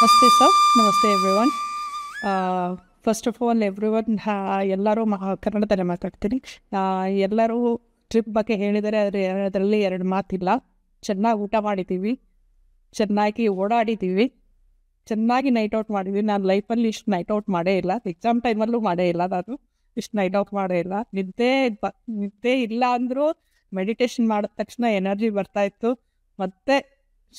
ನಮಸ್ತೆ ಸರ್, ನಮಸ್ತೆ everyone. First of all everyone, ಎಲ್ಲರೂ ಕನ್ನಡದಲ್ಲೇ ಮಾತಾಡ್ತೀನಿ. ಎಲ್ಲರೂ ಟ್ರಿಪ್ ಬಗ್ಗೆ ಹೇಳಿದರೆ ಅದರಲ್ಲಿ ಎರಡು ಮಾತಿಲ್ಲ. ಚೆನ್ನಾಗಿ ಊಟ ಮಾಡಿದ್ದೀವಿ, ಚೆನ್ನಾಗಿ ಓಡಾಡಿದ್ದೀವಿ, ಚೆನ್ನಾಗಿ ನೈಟ್ ಔಟ್ ಮಾಡಿದ್ವಿ. ನಾನು ಲೈಫಲ್ಲಿ ಇಷ್ಟು ನೈಟ್ ಔಟ್ ಮಾಡೇ ಇಲ್ಲ, ಎಕ್ಸಾಮ್ ಟೈಮಲ್ಲೂ ಮಾಡೇ ಇಲ್ಲ. ನಾನು ಇಷ್ಟು ನೈಟ್ ಔಟ್ ಮಾಡೇ ಇಲ್ಲ. ನಿದ್ದೆ ಇಲ್ಲ ಅಂದರೂ ಮೆಡಿಟೇಷನ್ ಮಾಡಿದ ತಕ್ಷಣ ಎನರ್ಜಿ ಬರ್ತಾಯಿತ್ತು. ಮತ್ತು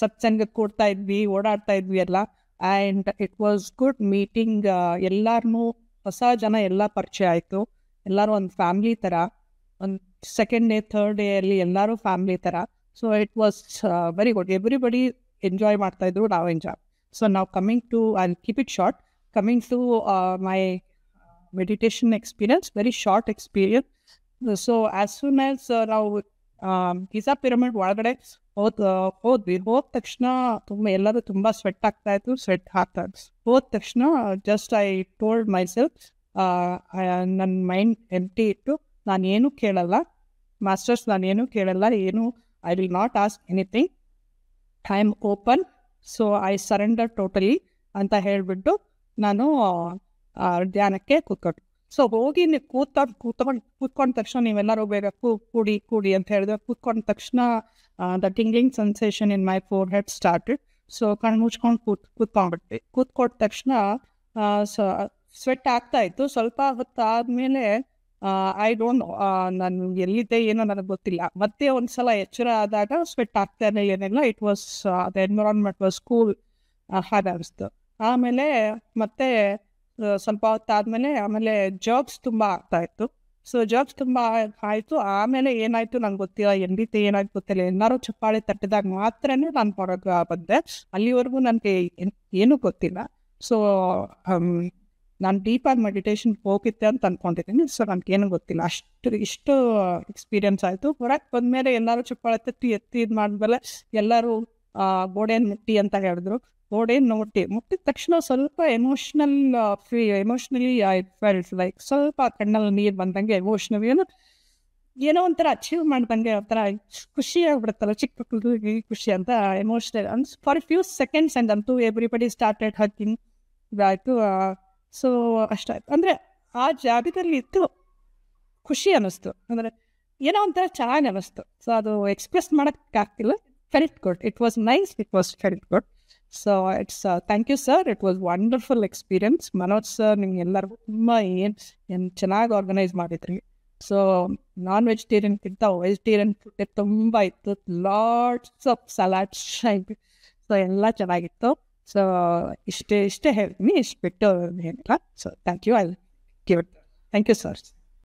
ಸತ್ಸಂಗಕ್ಕೆ ಕೂಡ್ತಾ ಇದ್ವಿ, ಓಡಾಡ್ತಾ ಇದ್ವಿ ಎಲ್ಲ. And it was good meeting. ಎಲ್ಲರೂ ಹೊಸ ಜನ ಎಲ್ಲ ಪರಿಚಯ ಆಯಿತು. ಎಲ್ಲರೂ ಒಂದು ಫ್ಯಾಮ್ಲಿ ಥರ. ಒಂದು ಸೆಕೆಂಡ್ ಡೇ ಥರ್ಡ್ ಡೇಯಲ್ಲಿ ಎಲ್ಲರೂ ಫ್ಯಾಮ್ಲಿ ಥರ. So it was very good. Everybody enjoy ಮಾಡ್ತಾಯಿದ್ರು, ನಾವು ಎಂಜಾಯ್. ಸೊ ನಾವು coming to, I keep it short, coming to my meditation experience, very short experience. So as soon as ನಾವು Giza pyramid ಒಳಗಡೆ ಹೋದ್ವಿ. ಹೋದ ತಕ್ಷಣ ಎಲ್ಲರೂ ತುಂಬ ಸ್ವೆಟ್ ಆಗ್ತಾಯಿತ್ತು, ಹೋದ ತಕ್ಷಣ just I told my self, ನನ್ನ ಮೈಂಡ್ ಎಂಟಿ ಇಟ್ಟು ನಾನೇನು ಕೇಳಲ್ಲ ಮಾಸ್ಟರ್ಸ್, ನಾನೇನು ಕೇಳಲ್ಲ, I will not ask anything, I am open, so I surrender totally ಅಂತ ಹೇಳಿಬಿಟ್ಟು ನಾನು ಧ್ಯಾನಕ್ಕೆ ಕೂತ್ಕೊಂಡು. ಸೊ ಹೋಗಿ ನೀವು ಕೂತ್ಕೊಂಡ ತಕ್ಷಣ ನೀವೆಲ್ಲರೂ ಬೇಗ ಕೂಡಿ ಅಂತ ಹೇಳಿದ್ರೆ, ಕೂತ್ಕೊಂಡ ತಕ್ಷಣ the tingling sensation in my four head started. So ಕಣ್ಣು ಮುಚ್ಕೊಂಡು ಕೂತ್ಕೊಂಡ್ಬಿಟ್ವಿ. ಕೂತ್ಕೊಂಡ ತಕ್ಷಣ ಸ್ವೆಟ್ ಆಗ್ತಾಯಿತ್ತು. ಸ್ವಲ್ಪ ಹೊತ್ತಾದಮೇಲೆ ಐ ಡೋಂಟ್, ನಾನು ಎಲ್ಲಿದ್ದೆ ಏನೋ ನನಗೆ ಗೊತ್ತಿಲ್ಲ. ಮತ್ತೆ ಒಂದು ಸಲ ಎಚ್ಚರ ಆದಾಗ ಸ್ವೆಟ್ ಆಗ್ತಾನೆ ಏನಿಲ್ಲ. It was the environment was cool, ಹಾಗೆ ಅನಿಸ್ತು. ಆಮೇಲೆ ಮತ್ತೆ ಸ್ವಲ್ಪ ಹೊತ್ತಾದಮೇಲೆ ಜರ್ಕ್ಸ್ ತುಂಬ ಆಗ್ತಾಯಿತ್ತು. ಸೊ ಜರ್ಕ್ಸ್ ತುಂಬ ಆಯಿತು. ಆಮೇಲೆ ಏನಾಯಿತು ನಂಗೆ ಗೊತ್ತಿಲ್ಲ, ಎಂದಿತ್ತು ಏನಾಯ್ತು ಗೊತ್ತಿಲ್ಲ. ಎಲ್ಲರೂ ಚಪ್ಪಾಳೆ ತಟ್ಟಿದಾಗ ಮಾತ್ರ ನಾನು ಹೊರಗೆ ಬಂದೆ. ಅಲ್ಲಿವರೆಗೂ ನನಗೆ ಏನೂ ಗೊತ್ತಿಲ್ಲ. ಸೊ ನಾನು ಡೀಪಾಗಿ ಮೆಡಿಟೇಷನ್ ಹೋಗಿದ್ದೆ ಅಂತ ಅಂದ್ಕೊಂಡಿದ್ದೀನಿ. ಸೊ ನನಗೇನು ಗೊತ್ತಿಲ್ಲ. ಇಷ್ಟು ಎಕ್ಸ್ಪೀರಿಯನ್ಸ್ ಆಯಿತು. ಹೊರಗೆ ಬಂದಮೇಲೆ ಎಲ್ಲರೂ ಚಪ್ಪಾಳೆ ತಟ್ಟಿ ಎತ್ತಿ ಇದು ಮಾಡಿದ್ಮೇಲೆ ಎಲ್ಲರೂ ಗೋಡೆಯನ್ನು ಮುಟ್ಟಿ ಅಂತ ಹೇಳಿದ್ರು. ಗೋಡೆಯನ್ನು ಮುಟ್ಟಿದ ತಕ್ಷಣ ಸ್ವಲ್ಪ ಎಮೋಷ್ನಲಿ ಐ ಫೆಲ್ಟ್ ಲೈಕ್ ಸ್ವಲ್ಪ ಕಣ್ಣಲ್ಲಿ ನೀರು ಬಂದಂಗೆ, ಎಮೋಷ್ನಲಿ ಏನೋ ಒಂಥರ ಅಚೀವ್ ಮಾಡ್ದಂಗೆ, ಒಂಥರ ಖುಷಿ ಆಗ್ಬಿಡುತ್ತಲ್ಲ, ಚಿಕ್ಕ ಮಕ್ಕಳು ಖುಷಿ ಅಂತ emotional for few seconds. And ಅಂತೂ ಎವ್ರಿಬಡಿ ಸ್ಟಾರ್ಟೆಡ್ ಹಗ್ಗಿಂಗ್ ಇದಾಯಿತು. ಸೊ ಅಷ್ಟಾಯ್ತು. ಅಂದರೆ ಆ ಜಾಗದಲ್ಲಿ ಇತ್ತು ಖುಷಿ ಅನ್ನಿಸ್ತು, ಅಂದರೆ ಏನೋ ಒಂಥರ ಚೆನ್ನಾಗಿ ಅನ್ನಿಸ್ತು. ಸೊ ಅದು ಎಕ್ಸ್ಪ್ರೆಸ್ ಮಾಡೋಕ್ಕಾಗ್ತಿಲ್ಲ. Felt good, it was nice, it was felt good. So it's thank you sir, it was wonderful experience. Manoj sir, ನಿಮ್ಗೆ ಎಲ್ಲರಿಗೂ ತುಂಬ ಏನು ಚೆನ್ನಾಗಿ ಆರ್ಗನೈಸ್ ಮಾಡಿದ್ರಿ. ಸೊ ನಾನ್ ವೆಜಿಟೇರಿಯನ್ಗಿಂತ ವೆಜಿಟೇರಿಯನ್ ಫುಡ್ ತುಂಬ ಇತ್ತು. Lots of salads. ಸೊ ಎಲ್ಲ ಚೆನ್ನಾಗಿತ್ತು. ಸೊ ಇಷ್ಟೇ ಹೇಳ್ತೀನಿ, ಇಷ್ಟು ಬಿಟ್ಟು ಏನಿಲ್ಲ. So thank you, I give it. Thank you sir.